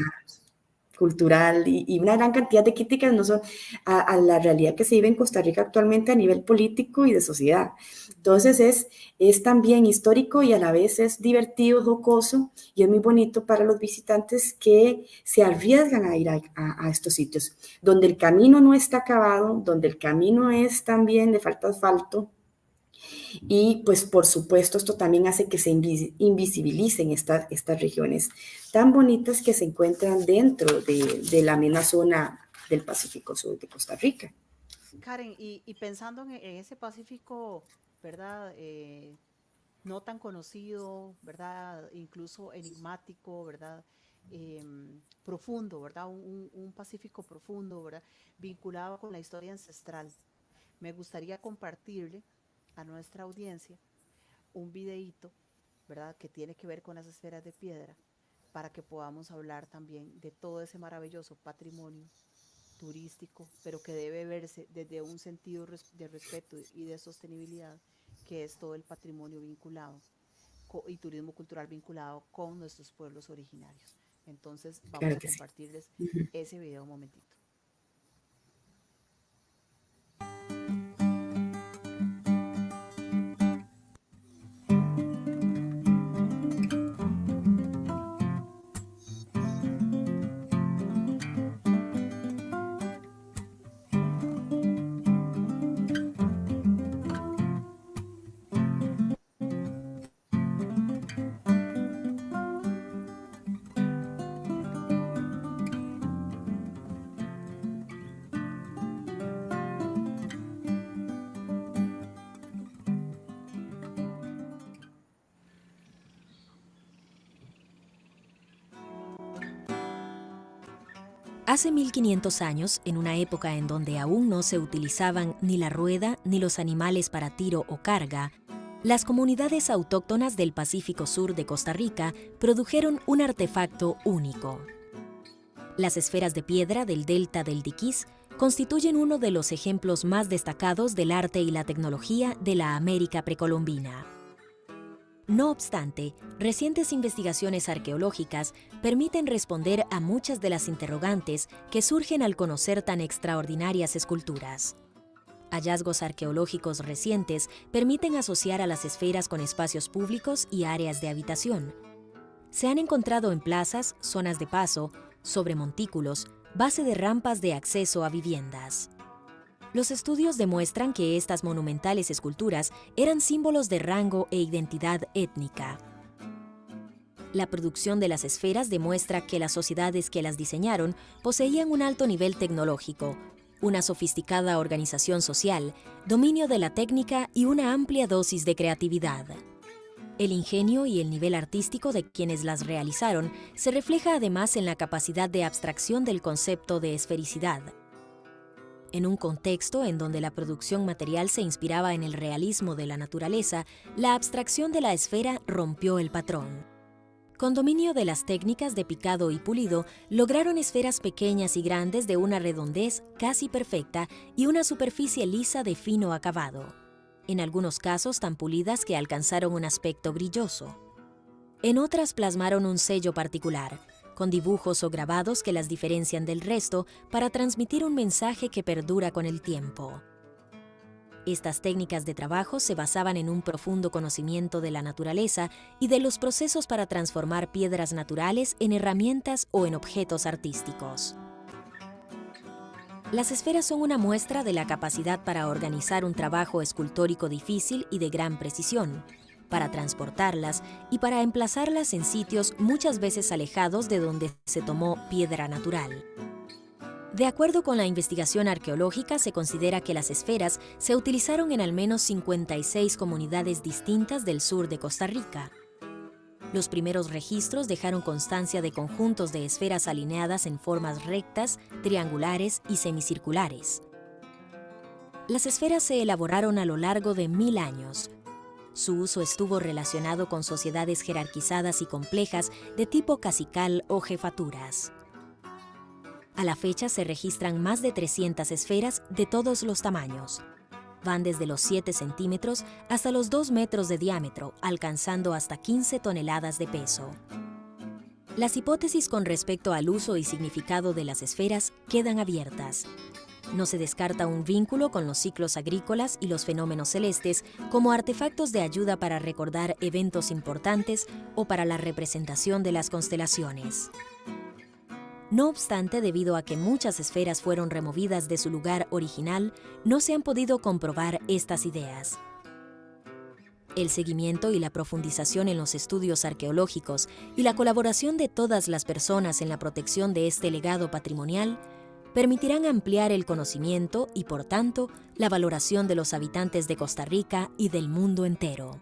Cultural y una gran cantidad de críticas no son a la realidad que se vive en Costa Rica actualmente a nivel político y de sociedad. Entonces es también histórico y a la vez es divertido, jocoso y es muy bonito para los visitantes que se arriesgan a ir a estos sitios, donde el camino no está acabado, donde el camino es también de falta asfalto. Y pues por supuesto esto también hace que se invisibilicen estas regiones tan bonitas que se encuentran dentro de la misma zona del Pacífico Sur de Costa Rica. Karen, y pensando en ese Pacífico, ¿verdad? No tan conocido, ¿verdad? Incluso enigmático, ¿verdad? Profundo, ¿verdad? Un Pacífico profundo, ¿verdad? Vinculado con la historia ancestral. Me gustaría compartirle a nuestra audiencia un videíto, ¿verdad? Que tiene que ver con las esferas de piedra, para que podamos hablar también de todo ese maravilloso patrimonio turístico, pero que debe verse desde un sentido de respeto y de sostenibilidad, que es todo el patrimonio vinculado y turismo cultural vinculado con nuestros pueblos originarios. Entonces vamos Claro a que sí. compartirles ese video un momentito. Hace 1500 años, en una época en donde aún no se utilizaban ni la rueda ni los animales para tiro o carga, las comunidades autóctonas del Pacífico Sur de Costa Rica produjeron un artefacto único. Las esferas de piedra del delta del Diquís constituyen uno de los ejemplos más destacados del arte y la tecnología de la América precolombina. No obstante, recientes investigaciones arqueológicas permiten responder a muchas de las interrogantes que surgen al conocer tan extraordinarias esculturas. Hallazgos arqueológicos recientes permiten asociar a las esferas con espacios públicos y áreas de habitación. Se han encontrado en plazas, zonas de paso, sobre montículos, base de rampas de acceso a viviendas. Los estudios demuestran que estas monumentales esculturas eran símbolos de rango e identidad étnica. La producción de las esferas demuestra que las sociedades que las diseñaron poseían un alto nivel tecnológico, una sofisticada organización social, dominio de la técnica y una amplia dosis de creatividad. El ingenio y el nivel artístico de quienes las realizaron se refleja además en la capacidad de abstracción del concepto de esfericidad. En un contexto en donde la producción material se inspiraba en el realismo de la naturaleza, la abstracción de la esfera rompió el patrón. Con dominio de las técnicas de picado y pulido, lograron esferas pequeñas y grandes de una redondez casi perfecta y una superficie lisa de fino acabado. En algunos casos tan pulidas que alcanzaron un aspecto brilloso. En otras plasmaron un sello particular, con dibujos o grabados que las diferencian del resto para transmitir un mensaje que perdura con el tiempo. Estas técnicas de trabajo se basaban en un profundo conocimiento de la naturaleza y de los procesos para transformar piedras naturales en herramientas o en objetos artísticos. Las esferas son una muestra de la capacidad para organizar un trabajo escultórico difícil y de gran precisión, para transportarlas y para emplazarlas en sitios muchas veces alejados de donde se tomó piedra natural. De acuerdo con la investigación arqueológica, se considera que las esferas se utilizaron en al menos 56 comunidades distintas del sur de Costa Rica. Los primeros registros dejaron constancia de conjuntos de esferas alineadas en formas rectas, triangulares y semicirculares. Las esferas se elaboraron a lo largo de 1000 años. Su uso estuvo relacionado con sociedades jerarquizadas y complejas de tipo cacical o jefaturas. A la fecha se registran más de 300 esferas de todos los tamaños. Van desde los 7 centímetros hasta los 2 metros de diámetro, alcanzando hasta 15 toneladas de peso. Las hipótesis con respecto al uso y significado de las esferas quedan abiertas. No se descarta un vínculo con los ciclos agrícolas y los fenómenos celestes como artefactos de ayuda para recordar eventos importantes o para la representación de las constelaciones. No obstante, debido a que muchas esferas fueron removidas de su lugar original, no se han podido comprobar estas ideas. El seguimiento y la profundización en los estudios arqueológicos y la colaboración de todas las personas en la protección de este legado patrimonial permitirán ampliar el conocimiento y, por tanto, la valoración de los habitantes de Costa Rica y del mundo entero.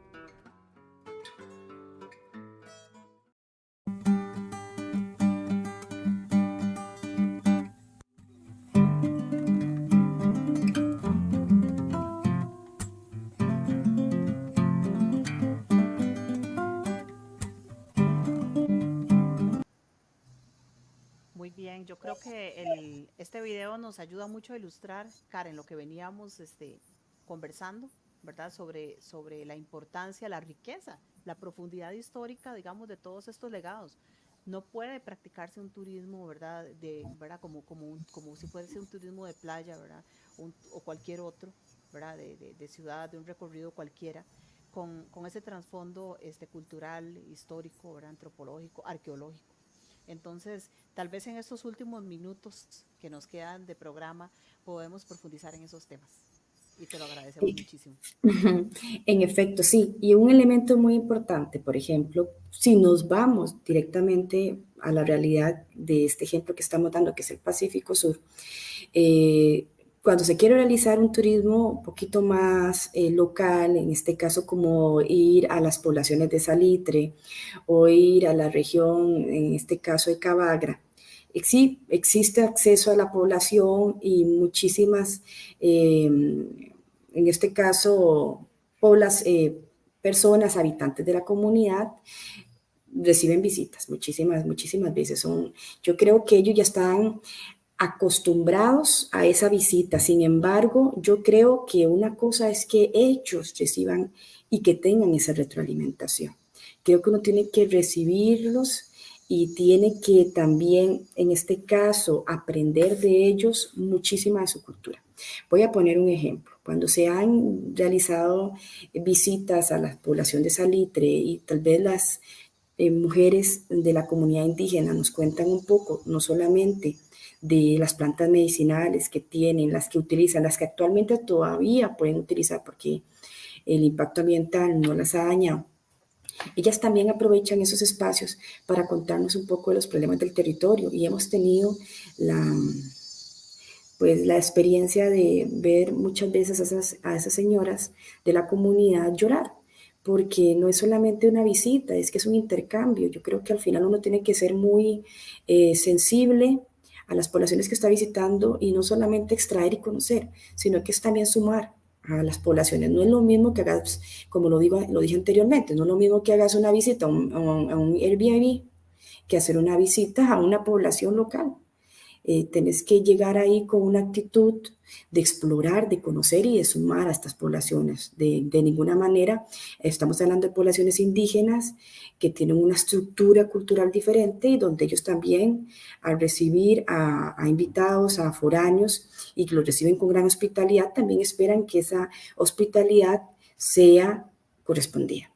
Muy bien, yo creo que este video nos ayuda mucho a ilustrar, Karen, lo que veníamos conversando, ¿verdad? Sobre la importancia, la riqueza, la profundidad histórica, digamos, de todos estos legados. No puede practicarse un turismo, ¿verdad? ¿Verdad? Como si fuese un turismo de playa, ¿verdad? O cualquier otro, ¿verdad? De ciudad, de un recorrido cualquiera, con ese trasfondo cultural, histórico, ¿verdad? Antropológico, arqueológico. Entonces, tal vez en estos últimos minutos que nos quedan de programa podemos profundizar en esos temas. Y te lo agradecemos muchísimo. En efecto, sí. Y un elemento muy importante, por ejemplo, si nos vamos directamente a la realidad de este ejemplo que estamos dando, que es el Pacífico Sur, cuando se quiere realizar un turismo un poquito más local, en este caso como ir a las poblaciones de Salitre o ir a la región, en este caso de Cabagra, sí, existe acceso a la población y muchísimas, en este caso, personas, habitantes de la comunidad, reciben visitas muchísimas veces. Yo creo que ellos ya están acostumbrados a esa visita. Sin embargo, yo creo que una cosa es que ellos reciban y que tengan esa retroalimentación. Creo que uno tiene que recibirlos y tiene que también, en este caso, aprender de ellos muchísima de su cultura. Voy a poner un ejemplo. Cuando se han realizado visitas a la población de Salitre y tal vez las mujeres de la comunidad indígena nos cuentan un poco, no solamente de las plantas medicinales que tienen, las que utilizan, las que actualmente todavía pueden utilizar porque el impacto ambiental no las ha dañado. Ellas también aprovechan esos espacios para contarnos un poco de los problemas del territorio y hemos tenido la experiencia de ver muchas veces a esas señoras de la comunidad llorar, porque no es solamente una visita, es que es un intercambio. Yo creo que al final uno tiene que ser muy sensible a las poblaciones que está visitando y no solamente extraer y conocer, sino que es también sumar a las poblaciones. No es lo mismo que hagas, como lo dije anteriormente, no es lo mismo que hagas una visita a un Airbnb que hacer una visita a una población local. Tenés que llegar ahí con una actitud de explorar, de conocer y de sumar a estas poblaciones. De ninguna manera estamos hablando de poblaciones indígenas que tienen una estructura cultural diferente y donde ellos también, al recibir a invitados, a foráneos y que los reciben con gran hospitalidad, también esperan que esa hospitalidad sea correspondida.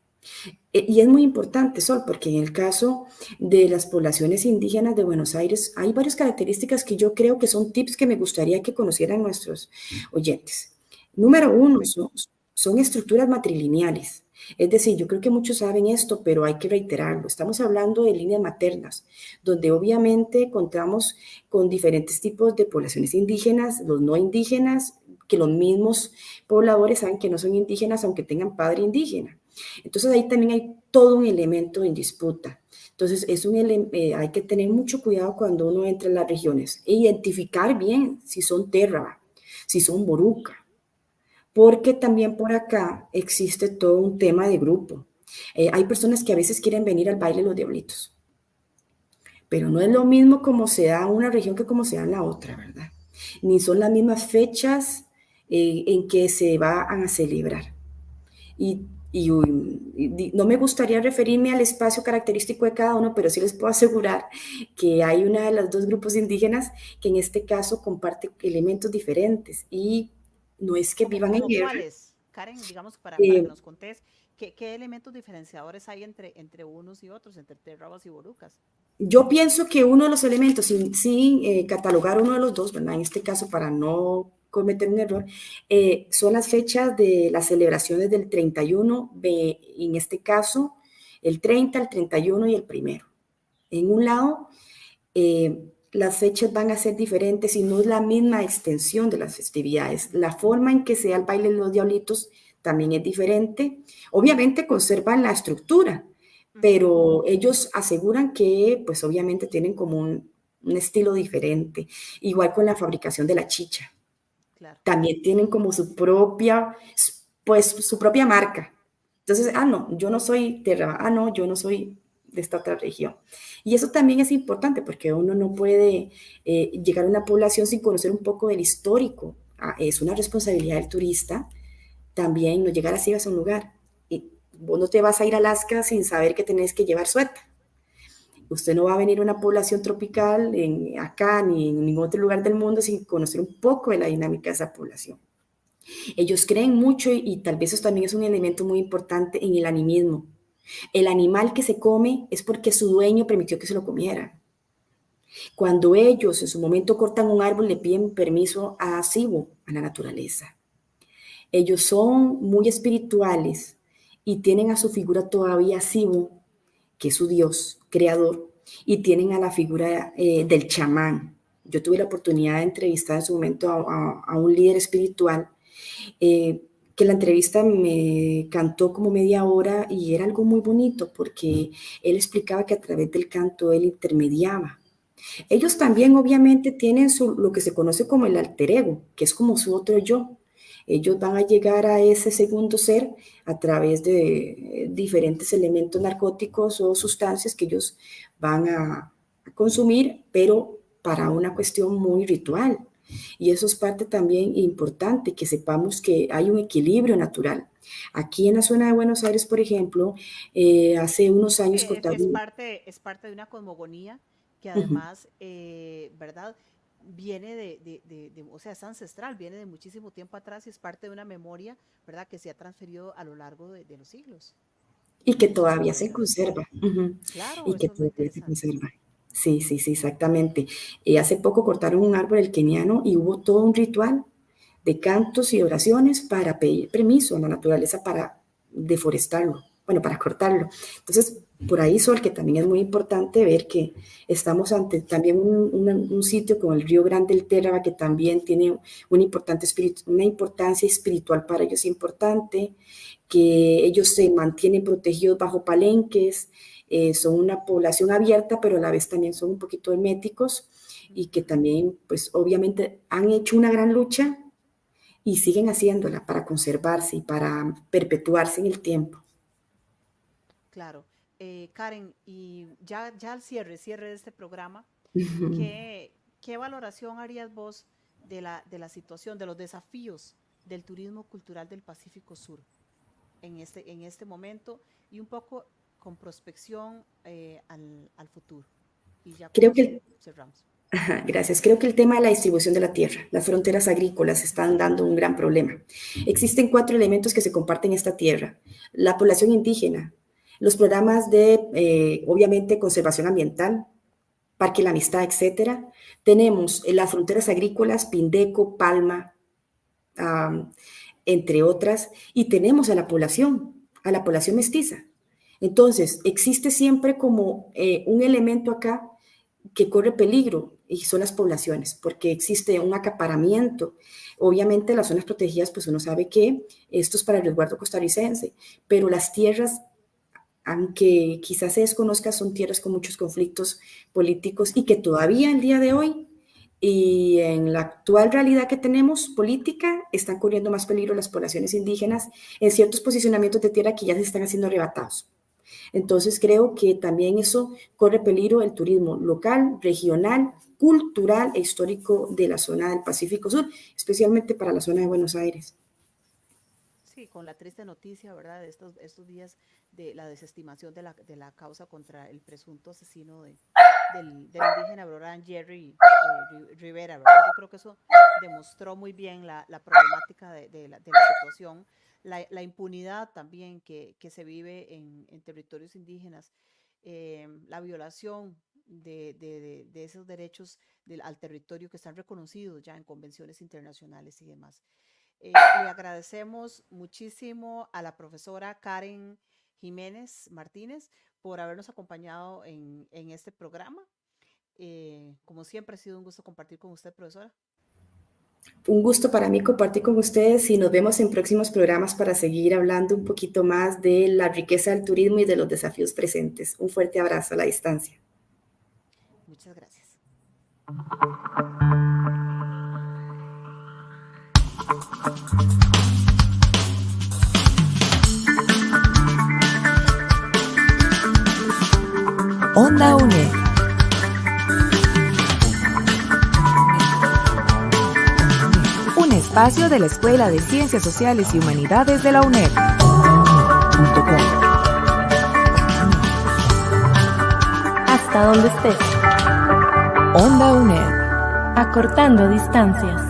Y es muy importante, Sol, porque en el caso de las poblaciones indígenas de Buenos Aires hay varias características que yo creo que son tips que me gustaría que conocieran nuestros oyentes. Número uno, Perfecto. son estructuras matrilineales. Es decir, yo creo que muchos saben esto, pero hay que reiterarlo. Estamos hablando de líneas maternas, donde obviamente contamos con diferentes tipos de poblaciones indígenas, los no indígenas, que los mismos pobladores saben que no son indígenas, aunque tengan padre indígena. Entonces ahí también hay todo un elemento en disputa. Entonces hay que tener mucho cuidado cuando uno entra en las regiones e identificar bien si son Terraba, si son Boruca, porque también por acá existe todo un tema de grupo. Hay personas que a veces quieren venir al baile de los diablitos, pero no es lo mismo como se da en una región que como se da en la otra, ¿verdad? Ni son las mismas fechas en que se van a celebrar. Y, no me gustaría referirme al espacio característico de cada uno, pero sí les puedo asegurar que hay una de los dos grupos indígenas que en este caso comparte elementos diferentes y no es que vivan en Como guerra. cuáles, Karen, digamos, para que Eh, nos contés, qué elementos diferenciadores hay entre unos y otros, entre terrabas y borucas? yo pienso que uno de los elementos, sin catalogar uno de los dos, ¿verdad? En este caso, para no cometer un error, son las fechas de las celebraciones del 31, en este caso, el 30, el 31 y el primero. En un lado, las fechas van a ser diferentes y no es la misma extensión de las festividades. La forma en que se da el baile de los diablitos también es diferente. Obviamente conservan la estructura, pero ellos aseguran que, pues obviamente tienen como un estilo diferente. Igual con la fabricación de la chicha. Claro. También tienen como pues su propia marca. Entonces, no, yo no soy Terra, no, yo no soy de esta otra región. Y eso también es importante porque uno no puede llegar a una población sin conocer un poco del histórico. Es una responsabilidad del turista también no llegar así a un lugar. Y vos no te vas a ir a Alaska sin saber que tenés que llevar suéter. Usted no va a venir a una población tropical acá ni en ningún otro lugar del mundo sin conocer un poco de la dinámica de esa población. Ellos creen mucho y tal vez eso también es un elemento muy importante en el animismo. El animal que se come es porque su dueño permitió que se lo comiera. Cuando ellos en su momento cortan un árbol, le piden permiso a Sibo, a la naturaleza. Ellos son muy espirituales y tienen a su figura todavía Sibo, que es su dios creador, y tienen a la figura del chamán. Yo tuve la oportunidad de entrevistar en su momento a un líder espiritual que la entrevista me cantó como media hora y era algo muy bonito porque él explicaba que a través del canto él intermediaba. Ellos también obviamente tienen lo que se conoce como el alter ego, que es como su otro yo. Ellos van a llegar a ese segundo ser a través de diferentes elementos narcóticos o sustancias que ellos van a consumir, pero para una cuestión muy ritual. Y eso es parte también importante, que sepamos que hay un equilibrio natural. Aquí en la zona de Buenos Aires, por ejemplo, hace unos Sí, años cortaron... es parte de una cosmogonía que además, ¿verdad? Viene o sea, es ancestral, viene de muchísimo tiempo atrás y es parte de una memoria, ¿verdad? Que se ha transferido a lo largo de los siglos. Y que Eso es todavía súper se interesante. conserva. Claro, Y que eso es muy todavía se interesante. conserva. Sí, sí, sí, exactamente. Hace poco cortaron un árbol el keniano y hubo todo un ritual de cantos y oraciones para pedir permiso a la naturaleza para deforestarlo, bueno, para cortarlo. Entonces, por ahí, Sol, que también es muy importante ver que estamos ante también un sitio como el Río Grande del Terraba, que también tiene una importancia espiritual para ellos importante, que ellos se mantienen protegidos bajo palenques, son una población abierta, pero a la vez también son un poquito herméticos y que también, pues obviamente han hecho una gran lucha y siguen haciéndola para conservarse y para perpetuarse en el tiempo. Claro. Karen, y ya al cierre de este programa, ¿qué valoración harías vos de la situación, de los desafíos del turismo cultural del Pacífico Sur en este momento y un poco con prospección al futuro? Y ya con Creo eso que cerramos. Gracias. Creo que el tema de la distribución de la tierra, las fronteras agrícolas están dando un gran problema. Existen 4 elementos que se comparten en esta tierra. La población indígena, los programas de, obviamente, conservación ambiental, Parque La Amistad, etcétera. Tenemos las fronteras agrícolas, Pindeco, Palma, entre otras, y tenemos a la población mestiza. Entonces, existe siempre como un elemento acá que corre peligro, y son las poblaciones, porque existe un acaparamiento. Obviamente, las zonas protegidas, pues uno sabe que esto es para el resguardo costarricense, pero las tierras, aunque quizás se desconozca, son tierras con muchos conflictos políticos y que todavía el día de hoy y en la actual realidad que tenemos política, están corriendo más peligro las poblaciones indígenas en ciertos posicionamientos de tierra que ya se están haciendo arrebatados. Entonces creo que también eso corre peligro el turismo local, regional, cultural e histórico de la zona del Pacífico Sur, especialmente para la zona de Buenos Aires. Sí, con la triste noticia, ¿verdad?, de estos días de la desestimación de la causa contra el presunto asesino del indígena Brorán Jerry Rivera, ¿verdad? Yo creo que eso demostró muy bien la problemática de la situación, la impunidad también que se vive en territorios indígenas, la violación de esos derechos al territorio que están reconocidos ya en convenciones internacionales y demás. Le agradecemos muchísimo a la profesora Karen Jiménez Martínez por habernos acompañado en este programa. Como siempre, ha sido un gusto compartir con usted, profesora. Un gusto para mí compartir con ustedes y nos vemos en próximos programas para seguir hablando un poquito más de la riqueza del turismo y de los desafíos presentes. Un fuerte abrazo a la distancia. Muchas gracias. Onda UNED. Un espacio de la Escuela de Ciencias Sociales y Humanidades de la UNED. Hasta donde estés. Onda UNED. Acortando distancias.